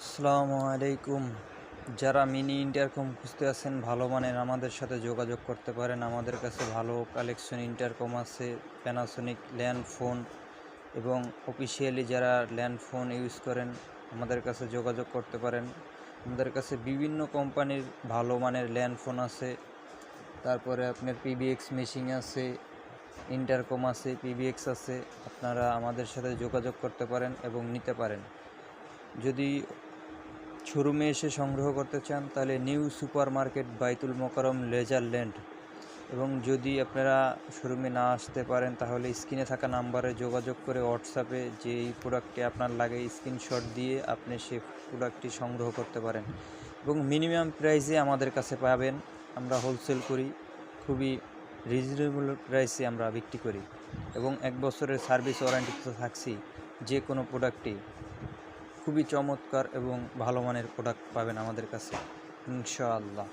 আসসালামু আলাইকুম। যারা মিনি ইন্টারকম খুঁজতে আছেন ভালো মানের, আমাদের সাথে যোগাযোগ করতে পারেন। আমাদের কাছে ভালো কালেকশন ইন্টারকম আছে, প্যানাসোনিক ল্যান্ড ফোন, এবং অফিসিয়ালি যারা ল্যান্ড ফোন ইউজ করেন আমাদের কাছে যোগাযোগ করতে পারেন। আমাদের কাছে বিভিন্ন কোম্পানির ভালো মানের ল্যান্ড ফোন আছে, তারপরে আপনার পিবিএক্স মেশিন আছে, ইন্টারকম আছে, পিবিএক্স আছে। আপনারা আমাদের সাথে যোগাযোগ করতে পারেন এবং নিতে পারেন। যদি শোরুমে এসে সংগ্রহ করতে চান তাহলে নিউ সুপার মার্কেট বাইতুল মোকাররম লেজার ল্যান্ড। এবং যদি আপনারা শোরুমে না আসতে পারেন তাহলে স্ক্রিনে থাকা নাম্বারে যোগাযোগ করে হোয়াটসঅ্যাপে যেই প্রোডাক্টটি আপনার লাগে স্ক্রিনশট দিয়ে আপনি সেই প্রোডাক্টটি সংগ্রহ করতে পারেন। এবং মিনিমাম প্রাইসে আমাদের কাছে পাবেন। আমরা হোলসেল করি, খুবই রিজনেবল প্রাইসে আমরা বিক্রি করি, এবং 1 বছরের সার্ভিস ওয়ারেন্টি তো থাকছি। যে কোনো প্রোডাক্টই খুবই চমৎকার এবং ভালো মানের প্রোডাক্ট পাবেন আমাদের কাছে ইনশাআল্লাহ।